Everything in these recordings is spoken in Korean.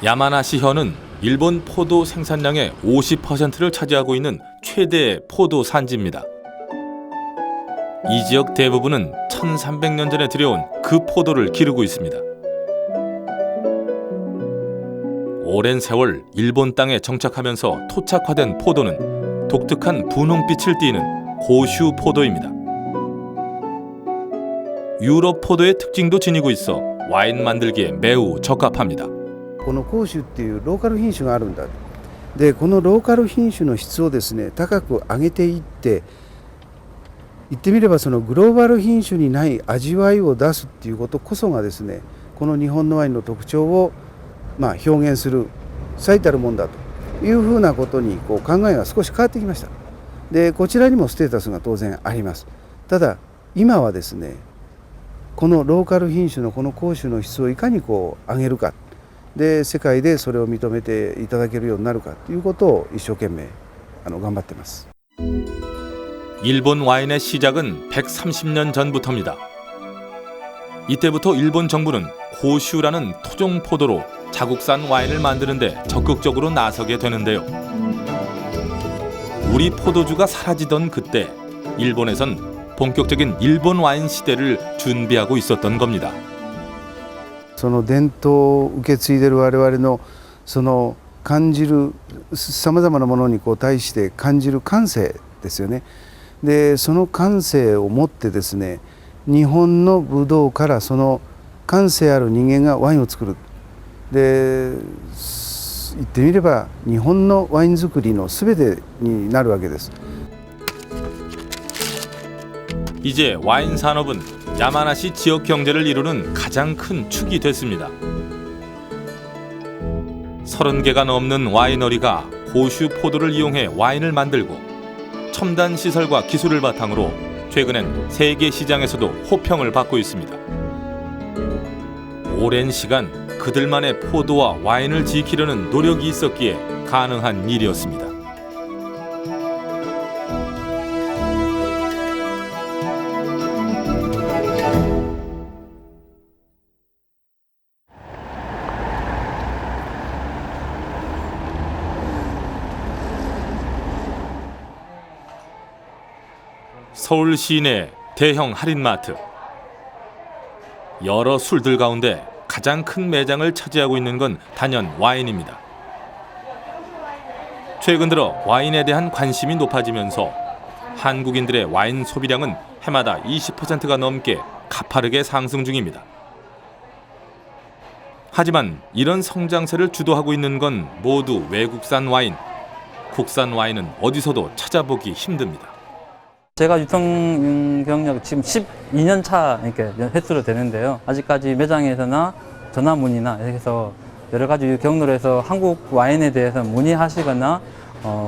야마나시현은 일본 포도 생산량의 50%를 차지하고 있는 최대 포도 산지입니다. 이 지역 대부분은 1300년 전에 들여온 그 포도를 기르고 있습니다. 오랜 세월 일본 땅에 정착하면서 토착화된 포도는 독특한 분홍빛을 띠는 고슈 포도입니다. 유럽 포도의 특징도 지니고 있어 와인 만들기에 매우 적합합니다. この甲州っていうローカル品種があるんだ。でこのローカル品種の質をですね高く上げていって言ってみればそのグローバル品種にない味わいを出すっていうことこそがですねこの日本のワインの特徴を表現する最たるもんだというふうなことに考えが少し変わってきました。でこちらにもステータスが当然あります。ただ今はですねこのローカル品種のこの甲州の質をいかに上げるかで世界でそれを認めていただけるようになるかということを一生懸命頑張っています。 일본 와인의 시작은 130년 전부터입니다. 이때부터 일본 정부는 고슈라는 토종 포도로 자국산 와인을 만드는 데 적극적으로 나서게 되는데요. 우리 포도주가 사라지던 그때 일본에선 본격적인 일본 와인 시대를 준비하고 있었던 겁니다. その伝統を受け継いでいる我々のその感じるさまざまなものに対して感じる感性ですよね。でその感性を持ってですね日本のブドウからその感性ある人間がワインを作る。で言ってみれば日本のワイン作りの全てになるわけです。 이제 와인 산업은 야마나시 지역 경제를 이루는 가장 큰 축이 됐습니다. 30개가 넘는 와이너리가 고슈 포도를 이용해 와인을 만들고 첨단 시설과 기술을 바탕으로 최근엔 세계 시장에서도 호평을 받고 있습니다. 오랜 시간 그들만의 포도와 와인을 지키려는 노력이 있었기에 가능한 일이었습니다. 서울 시내 대형 할인마트. 여러 술들 가운데 가장 큰 매장을 차지하고 있는 건 단연 와인입니다. 최근 들어 와인에 대한 관심이 높아지면서 한국인들의 와인 소비량은 해마다 20%가 넘게 가파르게 상승 중입니다. 하지만 이런 성장세를 주도하고 있는 건 모두 외국산 와인. 국산 와인은 어디서도 찾아보기 힘듭니다. 제가 유통 경력 지금 12년 차 이렇게 횟수로 되는데요. 아직까지 매장에서나 전화 문의나 해서 여러 가지 경로로 해서 한국 와인에 대해서 문의하시거나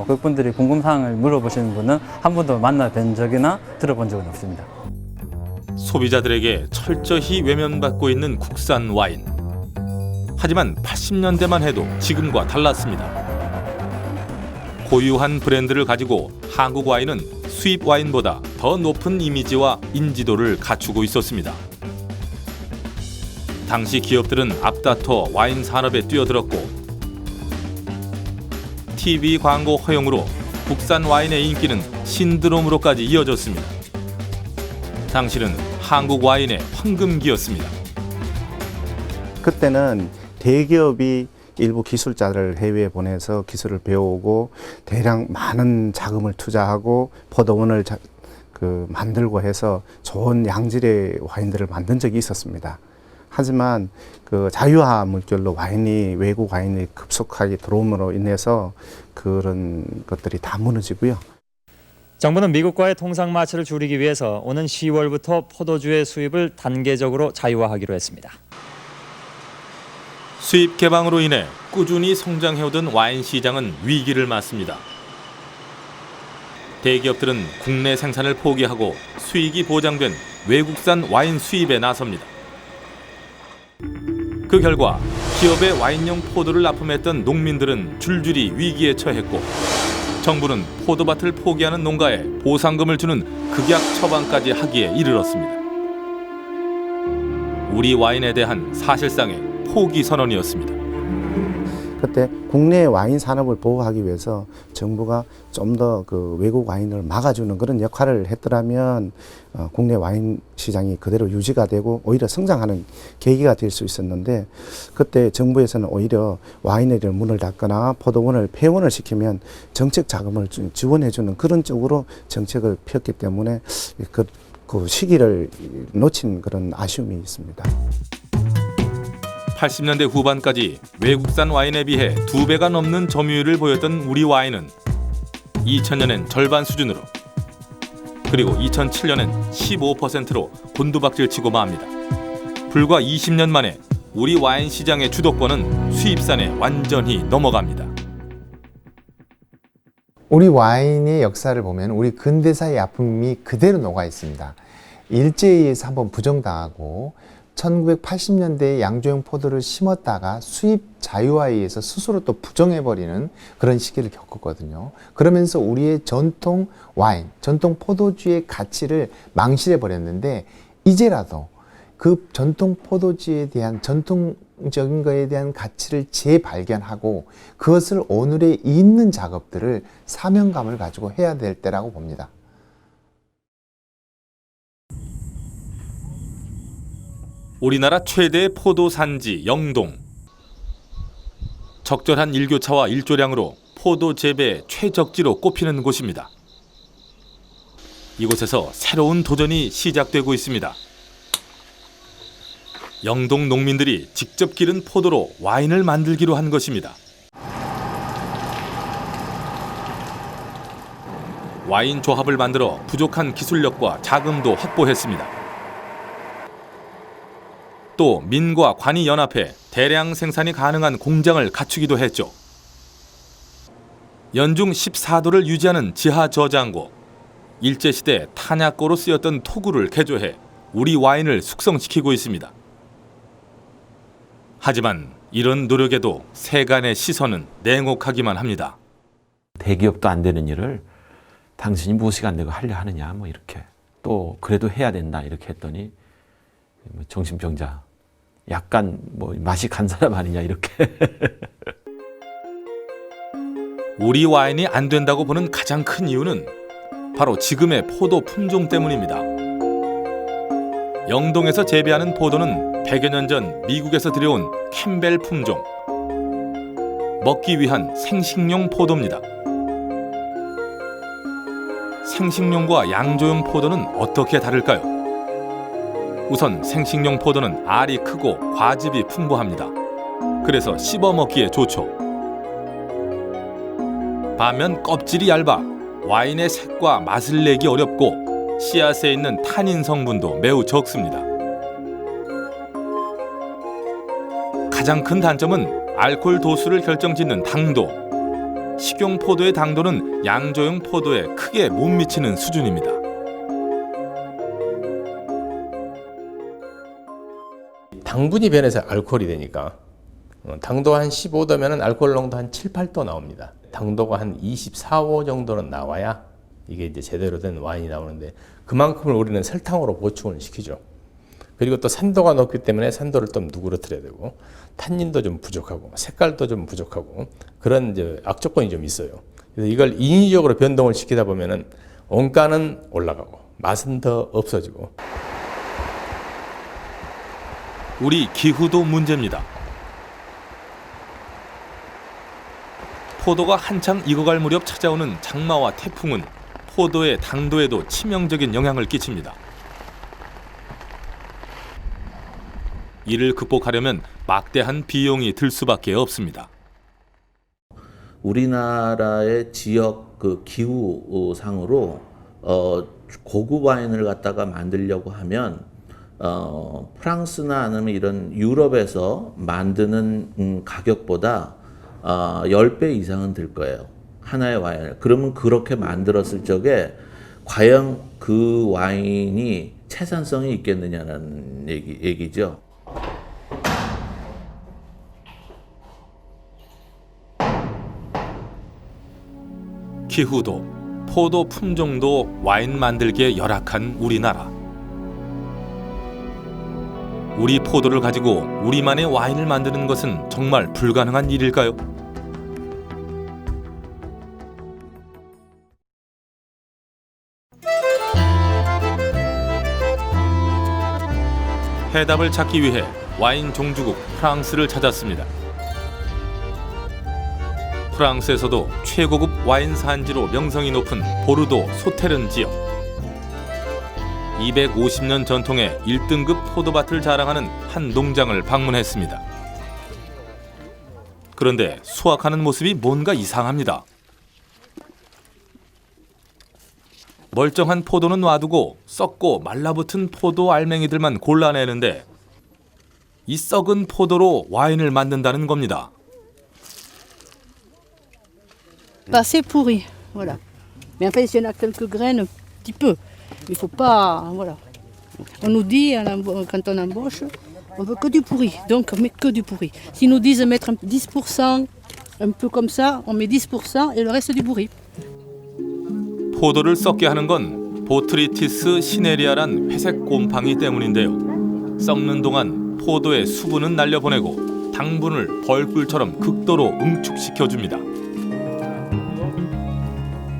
그분들이 궁금사항을 물어보시는 분은 한 번도 만나뵌 적이나 들어본 적은 없습니다. 소비자들에게 철저히 외면받고 있는 국산 와인. 하지만 80년대만 해도 지금과 달랐습니다. 고유한 브랜드를 가지고 한국 와인은 수입 와인보다 더 높은 이미지와 인지도를 갖추고 있었습니다. 당시 기업들은 앞다퉈 와인 산업에 뛰어들었고 TV 광고 허용으로 국산 와인의 인기는 신드롬으로까지 이어졌습니다. 당시는 한국 와인의 황금기였습니다. 그때는 대기업이 일부 기술자를 해외에 보내서 기술을 배우고 대량 많은 자금을 투자하고 포도원을 만들고 해서 좋은 양질의 와인들을 만든 적이 있었습니다. 하지만 자유화 물결로 외국 와인이 급속하게 들어옴으로 인해서 그런 것들이 다 무너지고요. 정부는 미국과의 통상 마찰을 줄이기 위해서 오는 10월부터 포도주의 수입을 단계적으로 자유화하기로 했습니다. 수입 개방으로 인해 꾸준히 성장해오던 와인 시장은 위기를 맞습니다. 대기업들은 국내 생산을 포기하고 수익이 보장된 외국산 와인 수입에 나섭니다. 그 결과 기업의 와인용 포도를 납품했던 농민들은 줄줄이 위기에 처했고 정부는 포도밭을 포기하는 농가에 보상금을 주는 극약 처방까지 하기에 이르렀습니다. 우리 와인에 대한 사실상의 포기 선언이었습니다. 그때 국내 와인 산업을 보호하기 위해서 정부가 좀 더 그 외국 와인을 막아주는 그런 역할을 했더라면 국내 와인 시장이 그대로 유지가 되고 오히려 성장하는 계기가 될 수 있었는데, 그때 정부에서는 오히려 와이너리를 문을 닫거나 포도원을 폐원을 시키면 정책 자금을 지원해주는 그런 쪽으로 정책을 폈기 때문에 그 시기를 놓친 그런 아쉬움이 있습니다. 80년대 후반까지 외국산 와인에 비해 2배가 넘는 점유율을 보였던 우리 와인은 2000년엔 절반 수준으로, 그리고 2007년엔 15%로 곤두박질치고 맙니다. 불과 20년 만에 우리 와인 시장의 주도권은 수입산에 완전히 넘어갑니다. 우리 와인의 역사를 보면 우리 근대사의 아픔이 그대로 녹아 있습니다. 일제에 의해서 한번 부정당하고 1980년대에 양조형 포도를 심었다가 수입 자유화에 의해서 스스로 또 부정해버리는 그런 시기를 겪었거든요. 그러면서 우리의 전통 와인, 전통 포도주의 가치를 망실해버렸는데, 이제라도 그 전통 포도주에 대한 전통적인 것에 대한 가치를 재발견하고 그것을 오늘에 잇는 작업들을 사명감을 가지고 해야 될 때라고 봅니다. 우리나라 최대의 포도 산지 영동. 적절한 일교차와 일조량으로 포도 재배 최적지로 꼽히는 곳입니다. 이곳에서 새로운 도전이 시작되고 있습니다. 영동 농민들이 직접 기른 포도로 와인을 만들기로 한 것입니다. 와인 조합을 만들어 부족한 기술력과 자금도 확보했습니다. 또 민과 관이 연합해 대량 생산이 가능한 공장을 갖추기도 했죠. 연중 14도를 유지하는 지하 저장고, 일제시대 탄약고로 쓰였던 토구를 개조해 우리 와인을 숙성시키고 있습니다. 하지만 이런 노력에도 세간의 시선은 냉혹하기만 합니다. 대기업도 안 되는 일을 당신이 무엇이 안 되고 하려 하느냐, 뭐 이렇게. 또 그래도 해야 된다 이렇게 했더니 정신병자, 약간 뭐 맛이 간 사람 아니냐 이렇게. 우리 와인이 안 된다고 보는 가장 큰 이유는 바로 지금의 포도 품종 때문입니다. 영동에서 재배하는 포도는 100여 년 전 미국에서 들여온 캠벨 품종. 먹기 위한 생식용 포도입니다. 생식용과 양조용 포도는 어떻게 다를까요? 우선 생식용 포도는 알이 크고 과즙이 풍부합니다. 그래서 씹어 먹기에 좋죠. 반면 껍질이 얇아 와인의 색과 맛을 내기 어렵고 씨앗에 있는 타닌 성분도 매우 적습니다. 가장 큰 단점은 알코올 도수를 결정짓는 당도. 식용 포도의 당도는 양조용 포도에 크게 못 미치는 수준입니다. 당분이 변해서 알코올이 되니까 당도 한 15도면 알코올 농도 한 7, 8도 나옵니다. 당도가 한 24, 5 정도는 나와야 이게 이제 제대로 된 와인이 나오는데, 그만큼을 우리는 설탕으로 보충을 시키죠. 그리고 또 산도가 높기 때문에 산도를 좀 누그러뜨려야 되고, 탄닌도 좀 부족하고 색깔도 좀 부족하고, 그런 이제 악조건이 좀 있어요. 그래서 이걸 인위적으로 변동을 시키다 보면은 원가는 올라가고 맛은 더 없어지고. 우리 기후도 문제입니다. 포도가 한창 익어갈 무렵 찾아오는 장마와 태풍은 포도의 당도에도 치명적인 영향을 끼칩니다. 이를 극복하려면 막대한 비용이 들 수밖에 없습니다. 우리나라의 지역 그 기후상으로 고급 와인을 갖다가 만들려고 하면 프랑스나 아니면 이런 유럽에서 만드는 가격보다 10배 이상은 들 거예요. 하나의 와인을. 그러면 그렇게 만들었을 적에 과연 그 와인이 채산성이 있겠느냐는 얘기죠. 기후도, 포도 품종도 와인 만들기에 열악한 우리나라. 우리 포도를 가지고 우리만의 와인을 만드는 것은 정말 불가능한 일일까요? 해답을 찾기 위해 와인 종주국 프랑스를 찾았습니다. 프랑스에서도 최고급 와인 산지로 명성이 높은 보르도 소테른 지역. 250년 전통의 1등급 포도밭을 자랑하는 한 농장을 방문했습니다. 그런데 수확하는 모습이 뭔가 이상합니다. 멀쩡한 포도는 놔두고 썩고 말라붙은 포도 알맹이들만 골라내는데 이 썩은 포도로 와인을 만든다는 겁니다. Pas assez pourri, voilà. Mais en fait, s'il y en a quelques graines, un petit peu. Il faut pas, voilà. On nous dit, quand on embauche, on veut que du pourri, donc on met que du pourri. S'ils nous disent mettre 10%, un peu comme ça, on met 10% et le reste du pourri. 포도를 썩게 하는 건 보트리티스 시네리아란 회색 곰팡이 때문인데요. 썩는 동안 포도의 수분은 날려보내고 당분을 벌꿀처럼 극도로 응축시켜줍니다.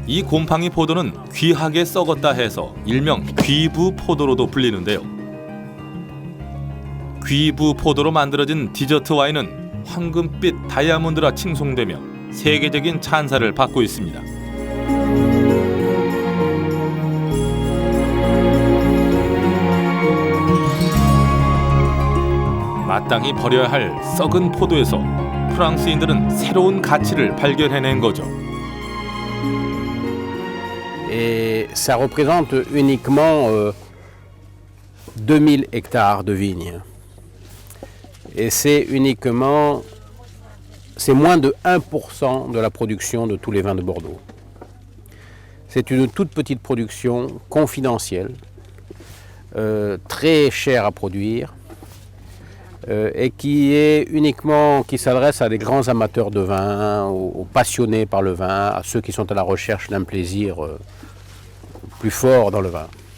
이 곰팡이 포도는 귀하게 썩었다 해서 일명 귀부 포도로도 불리는데요. 귀부 포도로 만들어진 디저트 와인은 황금빛 다이아몬드라 칭송되며 세계적인 찬사를 받고 있습니다. 마땅히 버려야 할 썩은 포도에서 프랑스인들은 새로운 가치를 발견해낸 거죠. Et ça représente uniquement 2000 hectares de vignes. Et c'est moins de 1% de la production de tous les vins de Bordeaux. C'est une toute petite production confidentielle, très chère à produire, et qui s'adresse à des grands amateurs de vin, aux passionnés par le vin, à ceux qui sont à la recherche d'un plaisir plus fort dans le vin.